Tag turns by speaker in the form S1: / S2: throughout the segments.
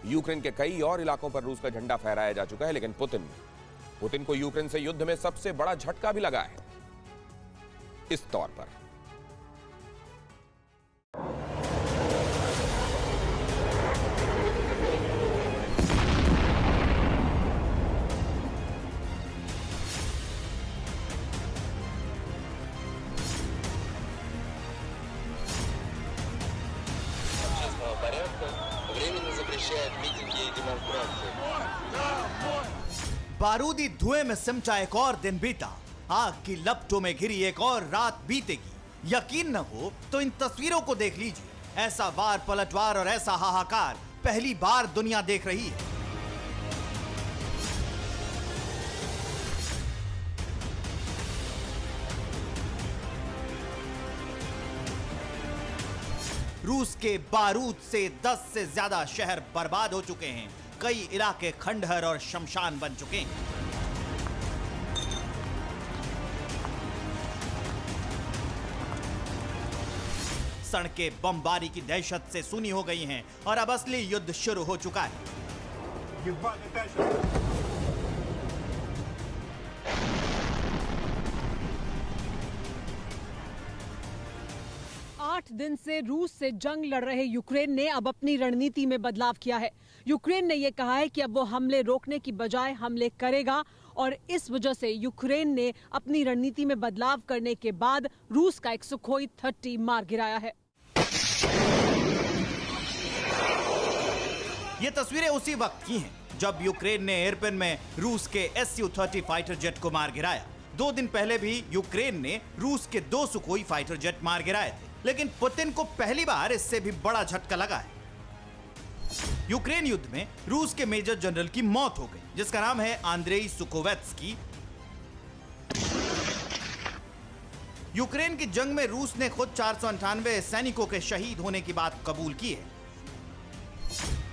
S1: Ukraine के कई और इलाकों पर रूस का झंडा फहराया जा चुका है, लेकिन पुतिन को यूक्रेन से युद्ध में सबसे बड़ा झटका भी लगा है। इस तौर पर
S2: बारूदी धुएं में सिमटा एक और दिन बीता, आग की लपटों में घिरी एक और रात बीतेगी। यकीन न हो तो इन तस्वीरों को देख लीजिए। ऐसा वार पलटवार और ऐसा हाहाकार पहली बार दुनिया देख रही है। रूस के बारूद से 10 से ज्यादा शहर बर्बाद हो चुके हैं। कई इलाके खंडहर और शमशान बन चुके हैं। सड़कें बमबारी की दहशत से सूनी हो गई हैं और अब असली युद्ध शुरू हो चुका है।
S3: 8 दिन से रूस से जंग लड़ रहे यूक्रेन ने अब अपनी रणनीति में बदलाव किया है। यूक्रेन ने यह कहा है कि अब वो हमले रोकने की बजाय हमले करेगा और इस वजह से यूक्रेन ने अपनी रणनीति में बदलाव करने के बाद रूस का एक सुखोई 30 मार गिराया है।
S2: ये तस्वीरें उसी वक्त की हैं जब यूक्रेन ने एयरपिन में रूस के Su-30 फाइटर जेट को मार गिराया। 2 दिन पहले भी यूक्रेन ने रूस के 2 सुखोई फाइटर जेट मार गिराए थे, लेकिन पुतिन को पहली बार इससे भी बड़ा झटका लगा है। यूक्रेन युद्ध में रूस के मेजर जनरल की मौत हो गई, जिसका नाम है आंद्रेई सुकोवेत्स्की। यूक्रेन की जंग में रूस ने खुद 498 सैनिकों के शहीद होने की बात कबूल की है,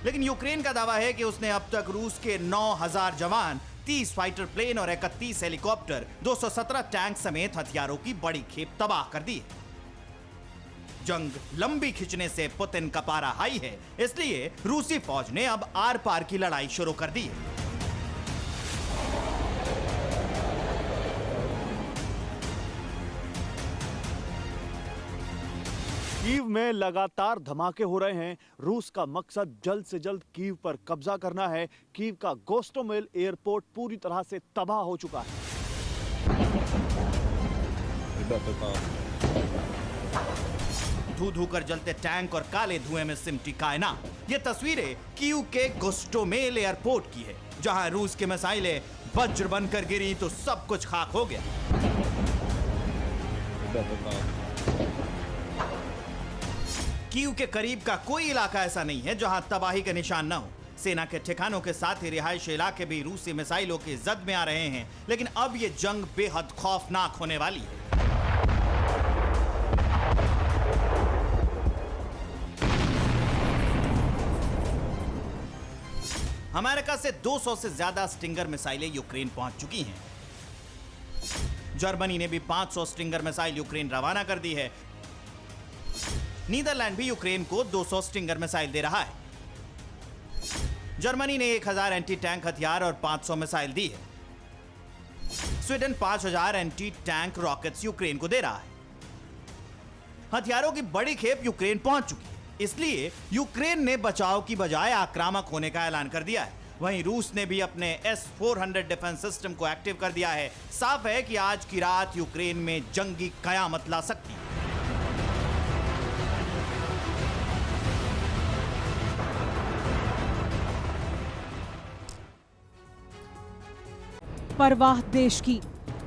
S2: लेकिन यूक्रेन का दावा है कि उसने अब तक रूस के 9000 जवान, 30 फाइटर प्लेन और 31 हेलीकॉप्टर, 217 टैंक समेत हथियारों की बड़ी खेप तबाह कर दी है। जंग लंबी खिंचने से पुतिन का पारा हाई है, इसलिए रूसी फौज ने अब आर पार की लड़ाई शुरू कर दी है।
S4: कीव में लगातार धमाके हो रहे हैं। रूस का मकसद जल्द से जल्द कीव पर कब्जा करना है। कीव का गोस्टोमेल एयरपोर्ट पूरी तरह से तबाह हो चुका है।
S2: धू धू कर जलते टैंक और काले धुएं में सिमटी कायनात। ये तस्वीरें कीव के गोस्टोमेल एयरपोर्ट की है, जहां रूस के मिसाइलें वज्र बनकर गिरी तो सब कुछ खाक हो गया। कीव के करीब का कोई इलाका ऐसा नहीं है जहां तबाही का निशान न हो। सेना के ठिकानों के साथ ही रिहायशी इलाके भी रूसी मिसाइलों की जद में आ रहे हैं, लेकिन अब ये जंग बेहद खौफनाक होने वाली है। अमेरिका से 200 से ज्यादा स्टिंगर मिसाइलें यूक्रेन पहुंच चुकी हैं। जर्मनी ने भी 500 स्टिंगर मिसाइल यूक्रेन रवाना कर दी है। नीदरलैंड भी यूक्रेन को 200 स्टिंगर मिसाइल दे रहा है। जर्मनी ने 1000 एंटी टैंक हथियार और 500 मिसाइल दी है। Sweden 5000 anti tank rockets Ukraine को दे रहा है। हथियारों की बड़ी खेप यूक्रेन पहुंच चुकी है, इसलिए यूक्रेन ने बचाव की बजाय आक्रामक होने का ऐलान कर दिया है। वहीं रूस ने भी अपने S-400 डिफेंस सिस्टम को एक्टिव कर दिया है। साफ है कि आज की रात यूक्रेन में जंगी कयामत ला सकती है।
S3: परवाह देश की,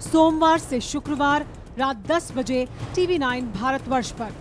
S3: सोमवार से शुक्रवार रात 10 बजे TV9 भारतवर्ष पर।